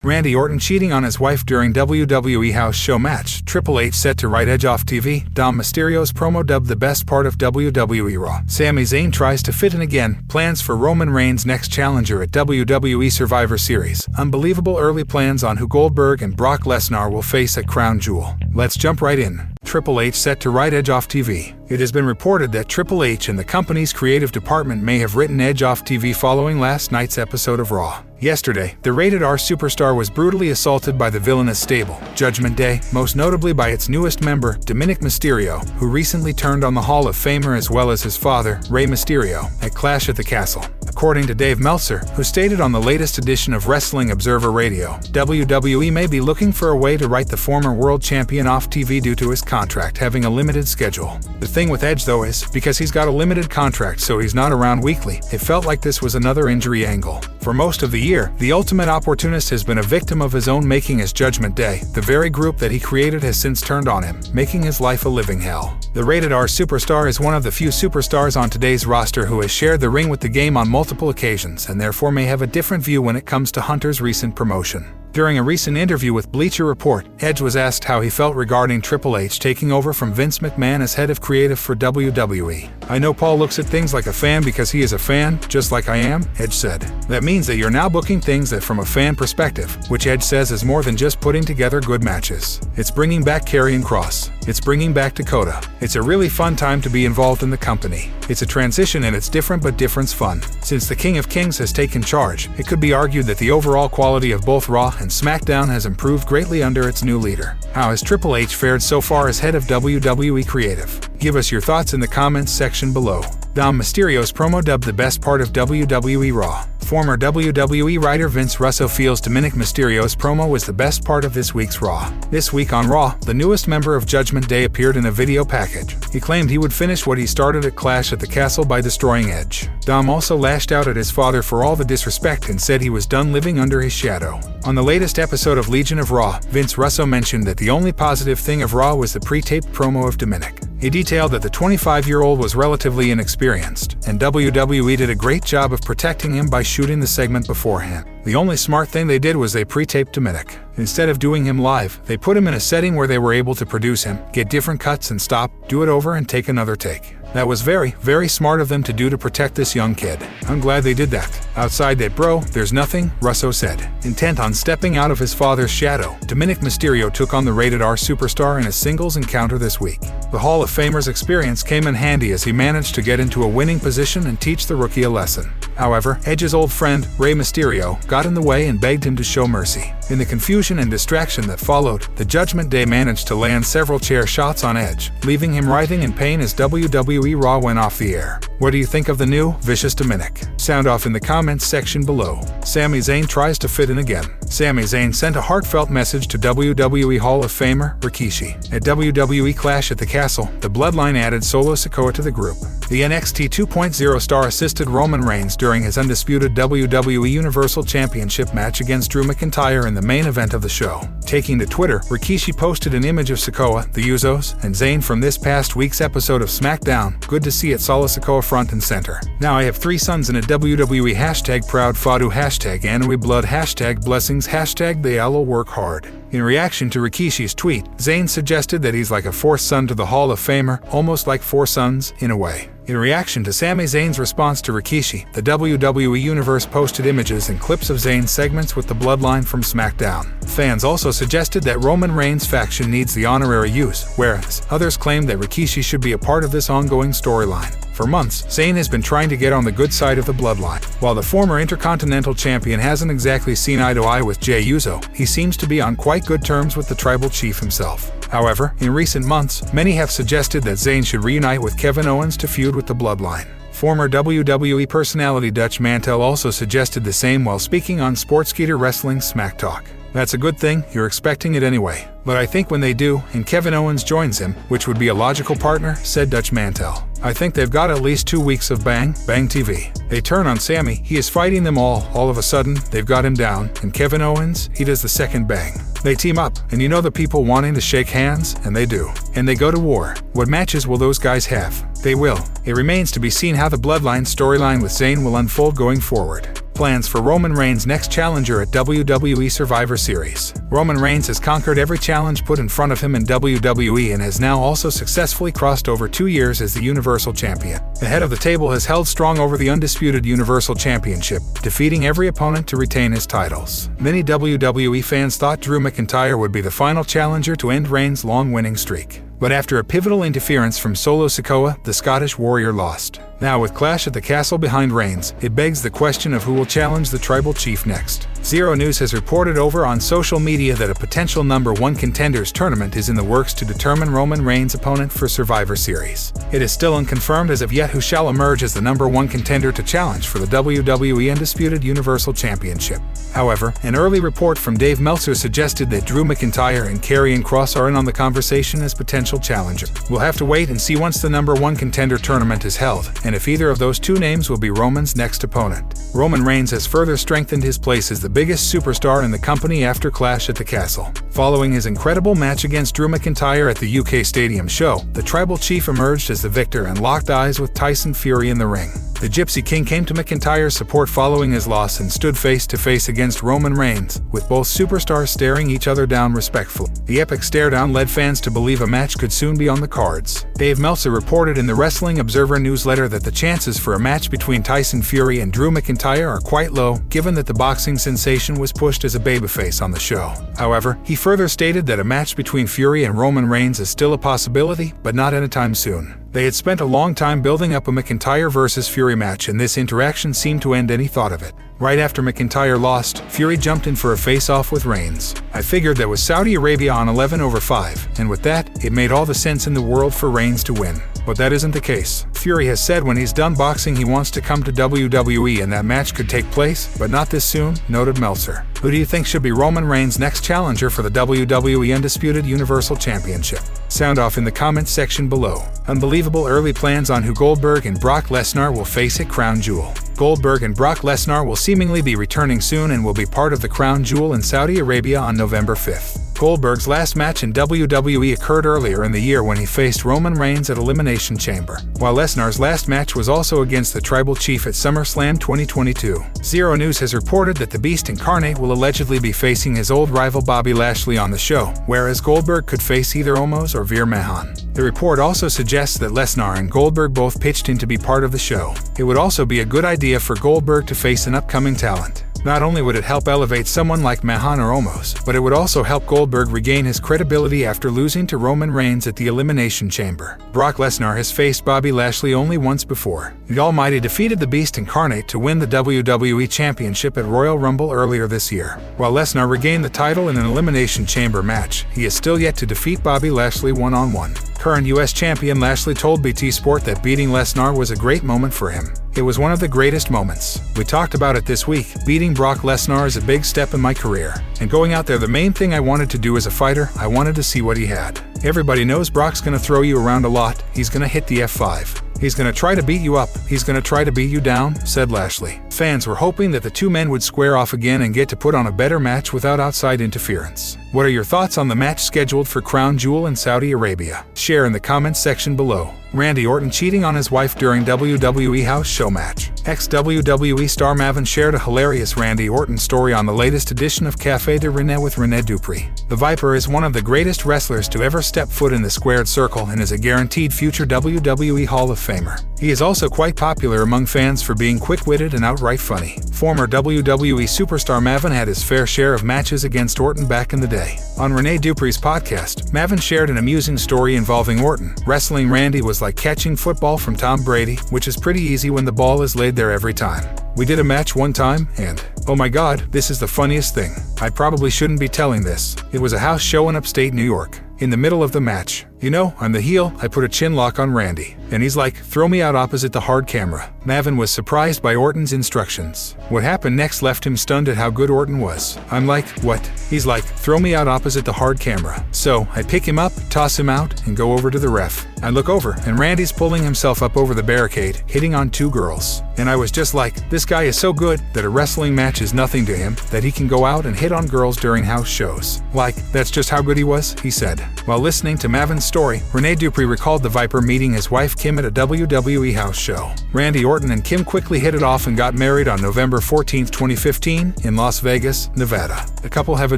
Randy Orton cheating on his wife during WWE house show match. Triple H set to write Edge off TV. Dom Mysterio's promo dubbed the best part of WWE Raw. Sami Zayn tries to fit in again. Plans for Roman Reigns' next challenger at WWE Survivor Series. Unbelievable early plans on who Goldberg and Brock Lesnar will face at Crown Jewel. Let's jump right in. Triple H set to write Edge off TV. It has been reported that Triple H and the company's creative department may have written Edge off TV following last night's episode of Raw. Yesterday, the rated R superstar was brutally assaulted by the villainous stable, Judgment Day, most notably by its newest member, Dominic Mysterio, who recently turned on the Hall of Famer as well as his father, Rey Mysterio, at Clash at the Castle. According to Dave Meltzer, who stated on the latest edition of Wrestling Observer Radio, WWE may be looking for a way to write the former world champion off TV due to his contract having a limited schedule. The thing with Edge, though, is because he's got a limited contract, so he's not around weekly. It felt like this was another injury angle. For most of the year, the ultimate opportunist has been a victim of his own making as Judgment Day. The very group that he created has since turned on him, making his life a living hell. The rated R superstar is one of the few superstars on today's roster who has shared the ring with the game on multiple occasions and therefore may have a different view when it comes to Hunter's recent promotion. During a recent interview with Bleacher Report, Edge was asked how he felt regarding Triple H taking over from Vince McMahon as head of creative for WWE. "I know Paul looks at things like a fan because he is a fan, just like I am," Edge said. "That means that you're now booking things that from a fan perspective, which Edge says is more than just putting together good matches. It's bringing back Karrion Kross. It's bringing back Dakota. It's a really fun time to be involved in the company. It's a transition and it's different but different's fun. Since the King of Kings has taken charge, it could be argued that the overall quality of both Raw and SmackDown has improved greatly under its new leader. How has Triple H fared so far as head of WWE Creative? Give us your thoughts in the comments section below. Dom Mysterio's promo dubbed the best part of WWE Raw. Former WWE writer Vince Russo feels Dominic Mysterio's promo was the best part of this week's Raw. This week on Raw, the newest member of Judgment Day appeared in a video package. He claimed he would finish what he started at Clash at the Castle by destroying Edge. Dom also lashed out at his father for all the disrespect and said he was done living under his shadow. On the latest episode of Legion of Raw, Vince Russo mentioned that the only positive thing of Raw was the pre-taped promo of Dominic. He detailed that the 25-year-old was relatively inexperienced, and WWE did a great job of protecting him by shooting the segment beforehand. The only smart thing they did was they pre-taped Dominic. Instead of doing him live, they put him in a setting where they were able to produce him, get different cuts and stop, do it over and take another take. That was very, very smart of them to do to protect this young kid. I'm glad they did that. Outside that, bro, there's nothing, Russo said. Intent on stepping out of his father's shadow, Dominic Mysterio took on the rated R superstar in a singles encounter this week. The Hall of Famer's experience came in handy as he managed to get into a winning position and teach the rookie a lesson. However, Edge's old friend, Rey Mysterio, got in the way and begged him to show mercy. In the confusion and distraction that followed, the Judgment Day managed to land several chair shots on Edge, leaving him writhing in pain as WWE Raw went off the air. What do you think of the new, vicious Dominic? Sound off in the comments section below. Sami Zayn tries to fit in again. Sami Zayn sent a heartfelt message to WWE Hall of Famer Rikishi. At WWE Clash at the Castle, the Bloodline added Solo Sikoa to the group. The NXT 2.0 star assisted Roman Reigns during his undisputed WWE Universal Championship match against Drew McIntyre in the main event of the show. Taking to Twitter, Rikishi posted an image of Sikoa, the Usos, and Zayn from this past week's episode of SmackDown. Good to see it, Solo Sikoa front and center. Now I have 3 sons in a WWE hashtag proud Fadu hashtag Anui blood hashtag blessings hashtag they all work hard. In reaction to Rikishi's tweet, Zayn suggested that he's like a 4th son to the Hall of Famer, almost like 4 sons, in a way. In reaction to Sami Zayn's response to Rikishi, the WWE Universe posted images and clips of Zayn's segments with the Bloodline from SmackDown. Fans also suggested that Roman Reigns' faction needs the honorary use, whereas others claimed that Rikishi should be a part of this ongoing storyline. For months, Zayn has been trying to get on the good side of the Bloodline. While the former Intercontinental Champion hasn't exactly seen eye to eye with Jey Uso, he seems to be on quite good terms with the Tribal Chief himself. However, in recent months, many have suggested that Zayn should reunite with Kevin Owens to feud with the Bloodline. Former WWE personality Dutch Mantel also suggested the same while speaking on Sportskeeda Wrestling's Smack Talk. That's a good thing, you're expecting it anyway. But I think when they do, and Kevin Owens joins him, which would be a logical partner, said Dutch Mantel. I think they've got at least 2 weeks of Bang TV. They turn on Sami, he is fighting them all of a sudden, they've got him down, and Kevin Owens, he does the second Bang. They team up, and you know the people wanting to shake hands, and they do. And they go to war. What matches will those guys have? They will. It remains to be seen how the Bloodline storyline with Zayn will unfold going forward. plans for Roman Reigns' next challenger at WWE Survivor Series. Roman Reigns has conquered every challenge put in front of him in WWE and has now also successfully crossed over 2 years as the Universal Champion. The head of the table has held strong over the undisputed Universal Championship, defeating every opponent to retain his titles. Many WWE fans thought Drew McIntyre would be the final challenger to end Reigns' long winning streak. But after a pivotal interference from Solo Sikoa, the Scottish Warrior lost. Now with Clash at the Castle behind Reigns, it begs the question of who will challenge the Tribal Chief next. Zero News has reported over on social media that a potential #1 contenders tournament is in the works to determine Roman Reigns' opponent for Survivor Series. It is still unconfirmed as of yet who shall emerge as the #1 contender to challenge for the WWE Undisputed Universal Championship. However, an early report from Dave Meltzer suggested that Drew McIntyre and Karrion Kross are in on the conversation as potential challengers. We'll have to wait and see once the #1 contender tournament is held, and if either of those two names will be Roman's next opponent. Roman Reigns has further strengthened his place as the biggest superstar in the company after Clash at the Castle. Following his incredible match against Drew McIntyre at the UK Stadium show, the Tribal Chief emerged as the victor and locked eyes with Tyson Fury in the ring. The Gypsy King came to McIntyre's support following his loss and stood face to face against Roman Reigns, with both superstars staring each other down respectfully. The epic stare-down led fans to believe a match could soon be on the cards. Dave Meltzer reported in the Wrestling Observer newsletter that the chances for a match between Tyson Fury and Drew McIntyre are quite low, given that the boxing sensation was pushed as a babyface on the show. However, he further stated that a match between Fury and Roman Reigns is still a possibility, but not anytime soon. They had spent a long time building up a McIntyre versus Fury match, and this interaction seemed to end any thought of it. Right after McIntyre lost, Fury jumped in for a face-off with Reigns. I figured that was Saudi Arabia on 11/5, and with that, it made all the sense in the world for Reigns to win. But that isn't the case. Fury has said when he's done boxing he wants to come to WWE and that match could take place, but not this soon, noted Meltzer. Who do you think should be Roman Reigns' next challenger for the WWE Undisputed Universal Championship? Sound off in the comments section below. Unbelievable early plans on who Goldberg and Brock Lesnar will face at Crown Jewel. Goldberg and Brock Lesnar will seemingly be returning soon and will be part of the Crown Jewel in Saudi Arabia on November 5th. Goldberg's last match in WWE occurred earlier in the year when he faced Roman Reigns at Elimination Chamber, while Lesnar's last match was also against the Tribal Chief at SummerSlam 2022. Zero News has reported that the Beast Incarnate will allegedly be facing his old rival Bobby Lashley on the show, whereas Goldberg could face either Omos or Veer Mahan. The report also suggests that Lesnar and Goldberg both pitched in to be part of the show. It would also be a good idea for Goldberg to face an upcoming talent. Not only would it help elevate someone like Mahan or Omos, but it would also help Goldberg regain his credibility after losing to Roman Reigns at the Elimination Chamber. Brock Lesnar has faced Bobby Lashley only once before. The Almighty defeated the Beast Incarnate to win the WWE Championship at Royal Rumble earlier this year. While Lesnar regained the title in an Elimination Chamber match, he is still yet to defeat Bobby Lashley one-on-one. Current U.S. Champion Lashley told BT Sport that beating Lesnar was a great moment for him. It was one of the greatest moments. We talked about it this week. Beating Brock Lesnar is a big step in my career. And going out there, the main thing I wanted to do as a fighter, I wanted to see what he had. Everybody knows Brock's gonna throw you around a lot. He's gonna hit the F5. He's gonna try to beat you up. He's gonna try to beat you down, said Lashley. Fans were hoping that the two men would square off again and get to put on a better match without outside interference. What are your thoughts on the match scheduled for Crown Jewel in Saudi Arabia? Share in the comments section below. Randy Orton cheating on his wife during WWE house show match. Ex-WWE star Maven shared a hilarious Randy Orton story on the latest edition of Café de René with René Dupree. The Viper is one of the greatest wrestlers to ever step foot in the squared circle and is a guaranteed future WWE Hall of Famer. He is also quite popular among fans for being quick-witted and outright funny. Former WWE superstar Maven had his fair share of matches against Orton back in the day. On René Dupree's podcast, Maven shared an amusing story involving Orton. Wrestling Randy was like catching football from Tom Brady, which is pretty easy when the ball is laid there every time. We did a match one time, and oh my god, this is the funniest thing. I probably shouldn't be telling this. It was a house show in upstate New York. In the middle of the match, you know, I'm the heel, I put a chin lock on Randy. And he's like, throw me out opposite the hard camera. Maven was surprised by Orton's instructions. What happened next left him stunned at how good Orton was. I'm like, what? He's like, throw me out opposite the hard camera. So, I pick him up, toss him out, and go over to the ref. I look over, and Randy's pulling himself up over the barricade, hitting on two girls. And I was just like, this guy is so good that a wrestling match is nothing to him, that he can go out and hit on girls during house shows. Like, that's just how good he was, he said. While listening to Maven's story, Rene Dupree recalled the Viper meeting his wife Kim at a WWE house show. Randy Orton and Kim quickly hit it off and got married on November 14, 2015, in Las Vegas, Nevada. The couple have a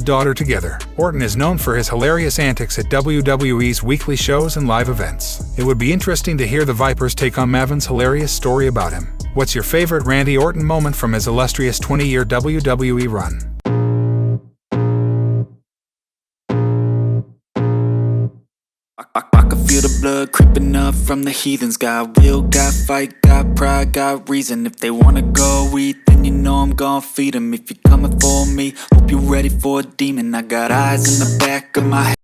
daughter together. Orton is known for his hilarious antics at WWE's weekly shows and live events. It would be interesting to hear the Viper's take on Mavin's hilarious story about him. What's your favorite Randy Orton moment from his illustrious 20-year WWE run? I can feel the blood creeping up from the heathens. Got will, got fight, got pride, got reason. If they wanna go eat, then you know I'm gon' feed them. If you're coming for me, hope you're ready for a demon. I got eyes in the back of my head.